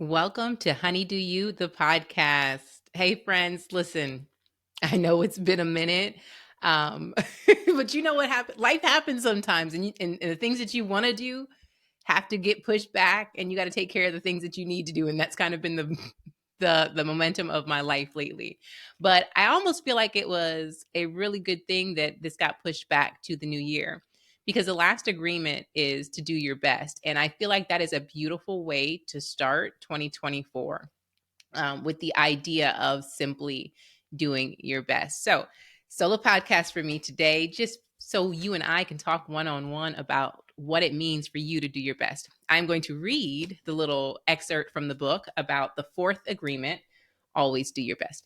Welcome to Honeydew You, the podcast. Hey, friends, listen, I know it's been a minute, um, but you know what happens? Life happens sometimes, and the things that you want to do have to get pushed back, and you got to take care of the things that you need to do, and that's kind of been the the momentum of my life lately. But I almost feel like it was a really good thing that this got pushed back to the new year because the last agreement is to do your best. And I feel like that is a beautiful way to start 2024 with the idea of simply doing your best. So, solo podcast for me today, just so you and I can talk one on one about what it means for you to do your best. I'm going to read the little excerpt from the book about the fourth agreement: always do your best.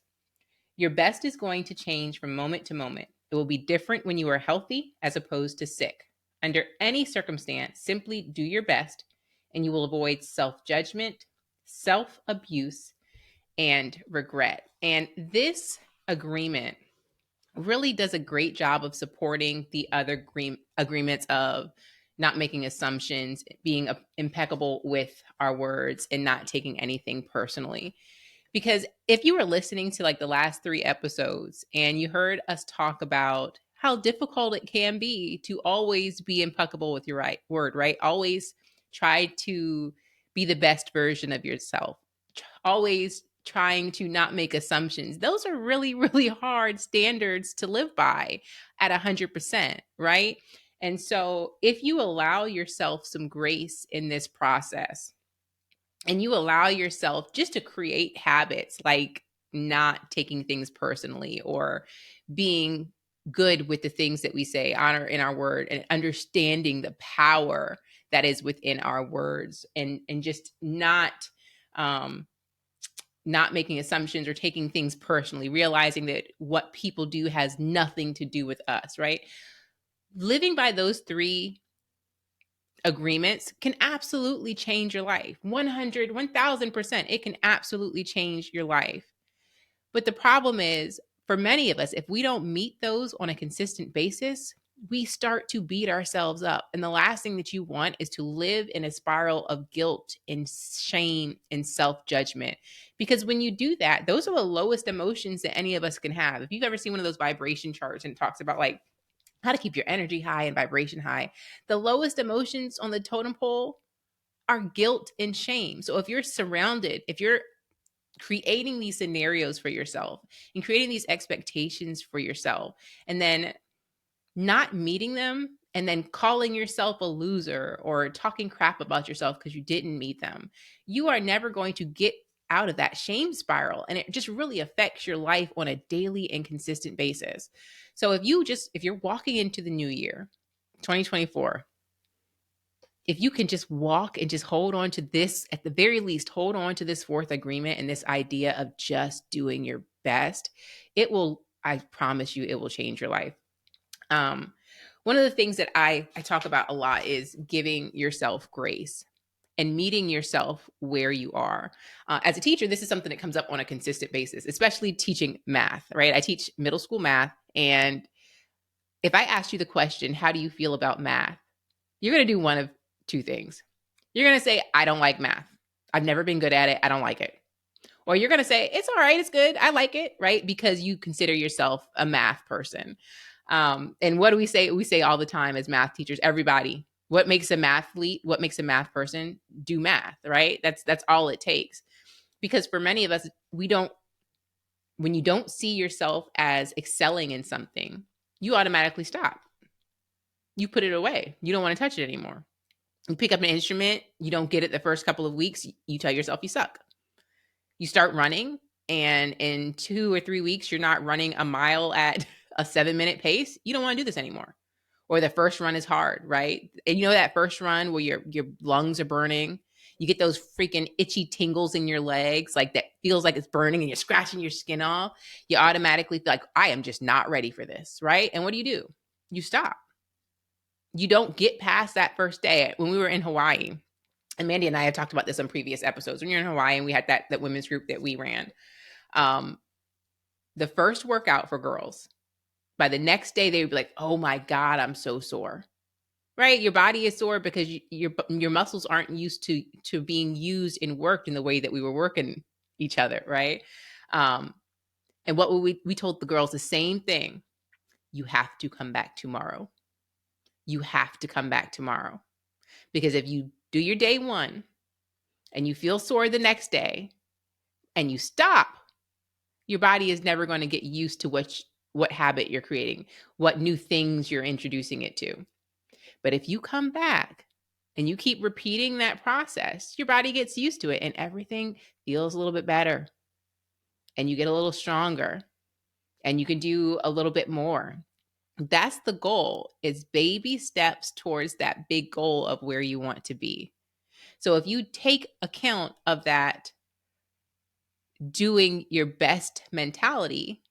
Your best is going to change from moment to moment. It will be different when you are healthy as opposed to sick. Under any circumstance, simply do your best and you will avoid self judgment, self abuse, and regret. And this agreement really does a great job of supporting the other agreements of not making assumptions, being impeccable with our words, and not taking anything personally. Because if you were listening to like the last three episodes and you heard us talk about how difficult it can be to always be impeccable with your right word, right? Always try to be the best version of yourself. Always trying to not make assumptions. Those are really, really hard standards to live by at 100%, right? And so if you allow yourself some grace in this process, and you allow yourself just to create habits like not taking things personally or being good with the things that we say, honor in our word, and understanding the power that is within our words, and just um not making assumptions or taking things personally, realizing that what people do has nothing to do with us, right? Living by those three agreements can absolutely change your life. 100, 1000%. It can absolutely change your life. But the problem is, for many of us, if we don't meet those on a consistent basis, we start to beat ourselves up. And the last thing that you want is to live in a spiral of guilt and shame and self judgment. Because when you do that, those are the lowest emotions that any of us can have. If you've ever seen one of those vibration charts and it talks about like how to keep your energy high and vibration high, the lowest emotions on the totem pole are guilt and shame. So if you're creating these scenarios for yourself and creating these expectations for yourself and then not meeting them and then calling yourself a loser or talking crap about yourself because you didn't meet them, you are never going to get out of that shame spiral. And it just really affects your life on a daily and consistent basis. So if you're walking into the new year, 2024, if you can just walk and just hold on to this, at the very least, hold on to this fourth agreement and this idea of just doing your best, I promise you, it will change your life. Um, One of the things that I talk about a lot is giving yourself grace and meeting yourself where you are. As a teacher, this is something that comes up on a consistent basis, especially teaching math, right? I teach middle school math. And if I asked you the question, how do you feel about math? You're going to do one of two things. You're going to say, I don't like math. I've never been good at it. I don't like it. Or you're going to say, it's all right. It's good. I like it, right? Because you consider yourself a math person. And what do we say? We say all the time as math teachers, everybody, what makes a mathlete, what makes a math person do math, right? That's all it takes. Because for many of us, when you don't see yourself as excelling in something, you automatically stop. You put it away. You don't want to touch it anymore. You pick up an instrument, you don't get it the first couple of weeks, you tell yourself you suck. You start running, and in 2 or 3 weeks, you're not running a mile at a 7-minute pace. You don't want to do this anymore. Or the first run is hard, right? And you know that first run where your lungs are burning, you get those freaking itchy tingles in your legs, like that feels like it's burning and you're scratching your skin off. You automatically feel like, I am just not ready for this, right? And what do? You stop. You don't get past that first day. When we were in Hawaii, and Mandy and I have talked about this on previous episodes. When you're in Hawaii and we had that women's group that we ran, um, the first workout for girls, by the next day they would be like, "Oh my God, I'm so sore." right? Your body is sore because your muscles aren't used to being used and worked in the way that we were working each other, right? Um, and what we told the girls the same thing. You have to come back tomorrow. You have to come back tomorrow. Because if you do your day one and you feel sore the next day and you stop, your body is never going to get used to what habit you're creating, what new things you're introducing it to. But if you come back and you keep repeating that process, your body gets used to it and everything feels a little bit better and you get a little stronger and you can do a little bit more. That's the goal. It's baby steps towards that big goal of where you want to be. So if you take account of that doing your best mentality,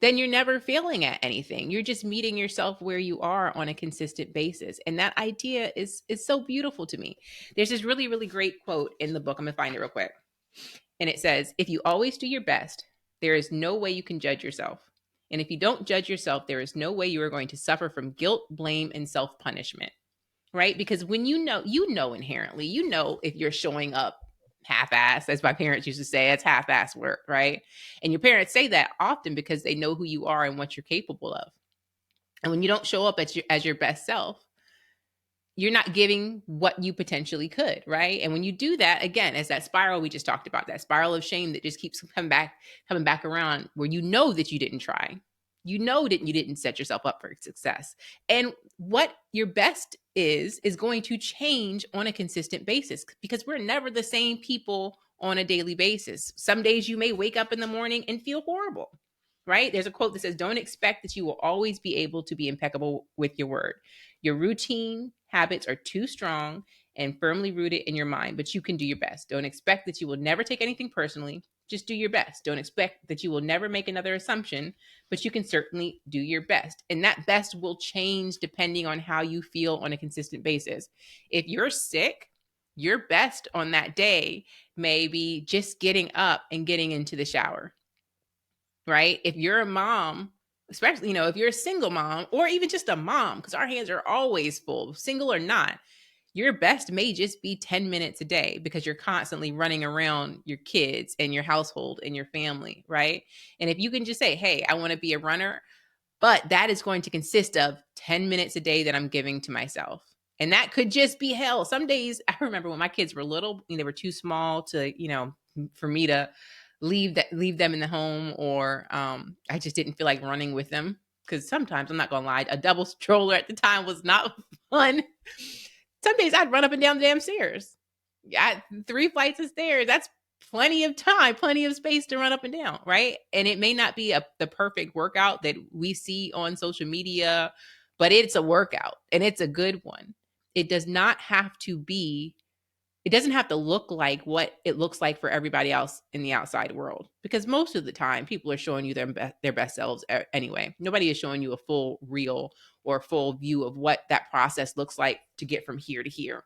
then you're never failing at anything. You're just meeting yourself where you are on a consistent basis. And that idea is so beautiful to me. There's this really, really great quote in the book. I'm going to find it real quick. And it says, if you always do your best, there is no way you can judge yourself. And if you don't judge yourself, there is no way you are going to suffer from guilt, blame, and self-punishment. Right? Because when you know inherently, you know if you're showing up half-assed, as my parents used to say, it's half-assed work, right? And your parents say that often because they know who you are and what you're capable of. And when you don't show up as your best self, you're not giving what you potentially could, right? And when you do that, again, as that spiral we just talked about, that spiral of shame that just keeps coming back around, where you know that you didn't try, you know that you didn't set yourself up for success, and what your best is going to change on a consistent basis, because we're never the same people on a daily basis. Some days you may wake up in the morning and feel horrible, right? There's a quote that says, don't expect that you will always be able to be impeccable with your word. Your routine habits are too strong and firmly rooted in your mind, but you can do your best. Don't expect that you will never take anything personally. Just do your best. Don't expect that you will never make another assumption, but you can certainly do your best. And that best will change depending on how you feel on a consistent basis. If you're sick, your best on that day may be just getting up and getting into the shower, right? If you're a mom, especially, if you're a single mom or even just a mom, because our hands are always full, single or not, your best may just be 10 minutes a day because you're constantly running around your kids and your household and your family, right? And if you can just say, hey, I want to be a runner, but that is going to consist of 10 minutes a day that I'm giving to myself. And that could just be hell. Some days, I remember when my kids were little, they were too small to, for me to leave them in the home, or I just didn't feel like running with them. Because sometimes, I'm not gonna lie, a double stroller at the time was not fun. Some days I'd run up and down the damn stairs. Yeah, 3 flights of stairs. That's plenty of time, plenty of space to run up and down, right? And it may not be the perfect workout that we see on social media, but it's a workout and it's a good one. It does not have to be, it doesn't have to look like what it looks like for everybody else in the outside world, because most of the time people are showing you their best selves anyway. Nobody is showing you a full reel or full view of what that process looks like to get from here to here.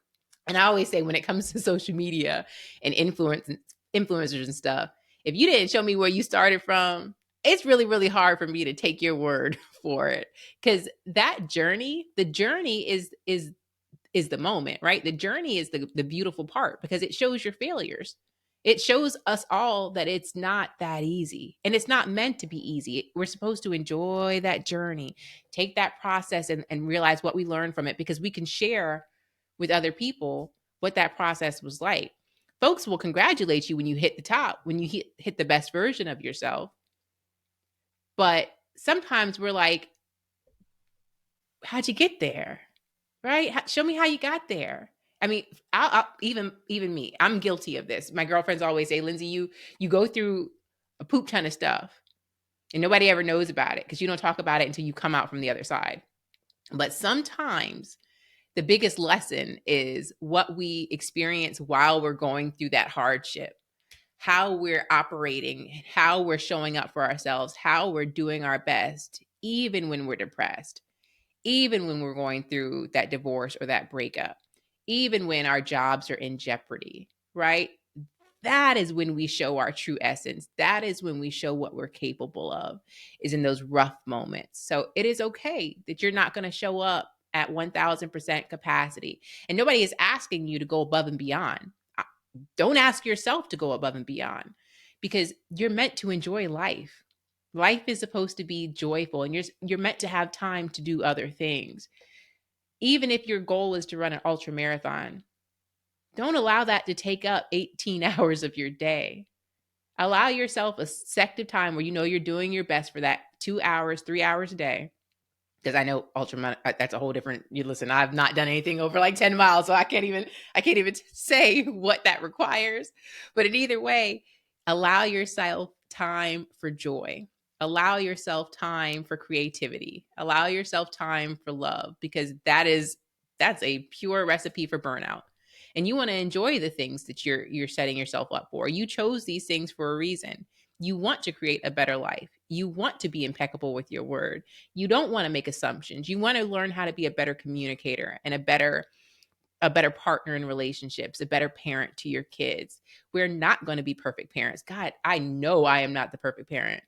And I always say, when it comes to social media and influencers and stuff, if you didn't show me where you started from, it's really, really hard for me to take your word for it. Because that journey, the journey is the moment, right? The journey is the beautiful part, because it shows your failures. It shows us all that it's not that easy, and it's not meant to be easy. We're supposed to enjoy that journey, take that process and realize what we learned from it, because we can share with other people what that process was like. Folks will congratulate you when you hit the top, when you hit the best version of yourself. But sometimes we're like, how'd you get there? Right? Show me how you got there. I mean, I'll even me, I'm guilty of this. My girlfriends always say, Lindsay, you go through a poop ton of stuff and nobody ever knows about it because you don't talk about it until you come out from the other side. But sometimes the biggest lesson is what we experience while we're going through that hardship, how we're operating, how we're showing up for ourselves, how we're doing our best, even when we're depressed, even when we're going through that divorce or that breakup, even when our jobs are in jeopardy, right? That is when we show our true essence. That is when we show what we're capable of, is in those rough moments. So it is okay that you're not going to show up at 1000% capacity. And nobody is asking you to go above and beyond. Don't ask yourself to go above and beyond, because you're meant to enjoy life. Life is supposed to be joyful, and you're meant to have time to do other things. Even if your goal is to run an ultra marathon, don't allow that to take up 18 hours of your day. Allow yourself a sective time where you know you're doing your best for that 2 hours, 3 hours a day. Because I know that's a whole different. You listen. I've not done anything over like 10 miles, so I can't even say what that requires. But in either way, allow yourself time for joy. Allow yourself time for creativity. Allow yourself time for love, because that's a pure recipe for burnout. And you want to enjoy the things that you're setting yourself up for. You chose these things for a reason. You want to create a better life. You want to be impeccable with your word. You don't want to make assumptions. You want to learn how to be a better communicator and a better partner in relationships, a better parent to your kids. We're not going to be perfect parents. God, I know I am not the perfect parent,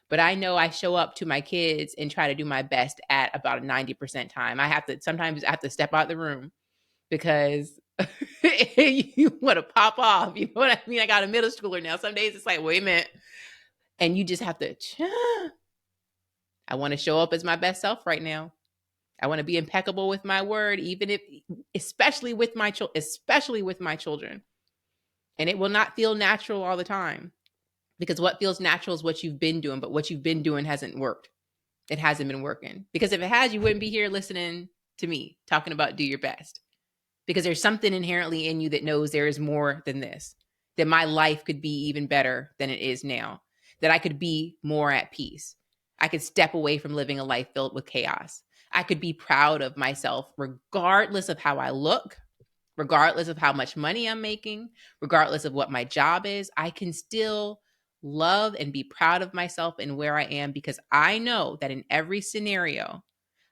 but I know I show up to my kids and try to do my best at about a 90% time. Sometimes I have to step out of the room because you want to pop off. You know what I mean? I got a middle schooler now. Some days it's like, wait a minute. And you just have to, I want to show up as my best self right now. I want to be impeccable with my word, especially with my children. And it will not feel natural all the time, because what feels natural is what you've been doing, but what you've been doing hasn't worked. It hasn't been working, because if it has, you wouldn't be here listening to me talking about do your best, because there's something inherently in you that knows there is more than this, that my life could be even better than it is now, that I could be more at peace. I could step away from living a life filled with chaos. I could be proud of myself regardless of how I look, regardless of how much money I'm making, regardless of what my job is. I can still love and be proud of myself and where I am, because I know that in every scenario,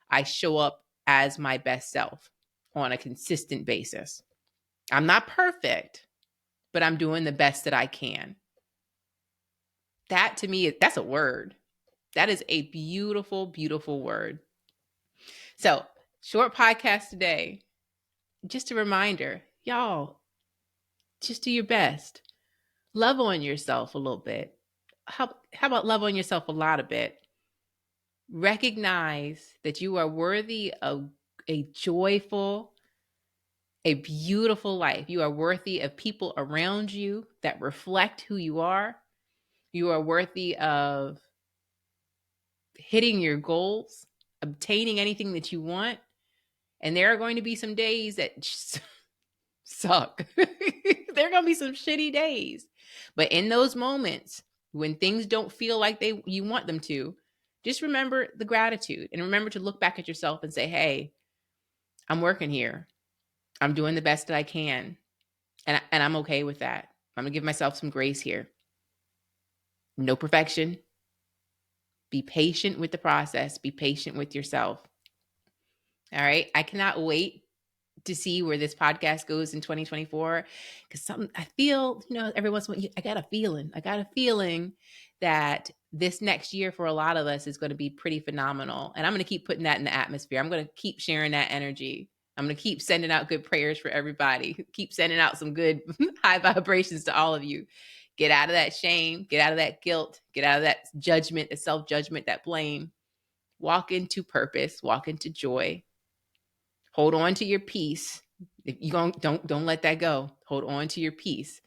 I show up as my best self on a consistent basis. I'm not perfect, but I'm doing the best that I can. That to me, that's a word. That is a beautiful, beautiful word. So, short podcast today. Just a reminder, y'all, just do your best. Love on yourself a little bit. How about love on yourself a lot a bit? Recognize that you are worthy of a joyful, a beautiful life. You are worthy of people around you that reflect who you are. You are worthy of hitting your goals, obtaining anything that you want. And there are going to be some days that just suck. There are going to be some shitty days. But in those moments when things don't feel like you want them to, just remember the gratitude and remember to look back at yourself and say, hey, I'm working here. I'm doing the best that I can. And I'm okay with that. I'm going to give myself some grace here. No perfection. Be patient with the process. Be patient with yourself. All right. I cannot wait to see where this podcast goes in 2024, because I feel, every once in a while, I got a feeling that this next year for a lot of us is going to be pretty phenomenal. And I'm going to keep putting that in the atmosphere. I'm going to keep sharing that energy. I'm going to keep sending out good prayers for everybody. Keep sending out some good high vibrations to all of you. Get out of that shame, get out of that guilt, get out of that judgment, the self-judgment, that blame. Walk into purpose, walk into joy. Hold on to your peace. If you don't let that go. Hold on to your peace,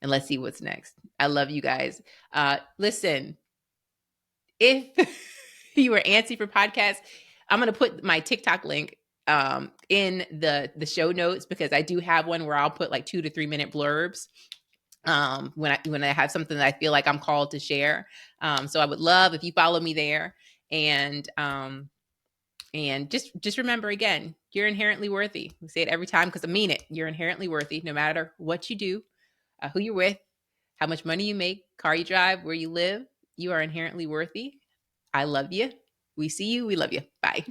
and let's see what's next. I love you guys. Listen, if you were antsy for podcasts, I'm going to put my TikTok link in the show notes, because I do have one where I'll put like 2 to 3 minute blurbs when I have something that I feel like I'm called to share. So I would love if you follow me there. And just remember, again, you're inherently worthy. We say it every time because I mean it. You're inherently worthy, no matter what you do, who you're with, how much money you make, car you drive, where you live. You are inherently worthy. I love you. We see you. We love you. Bye.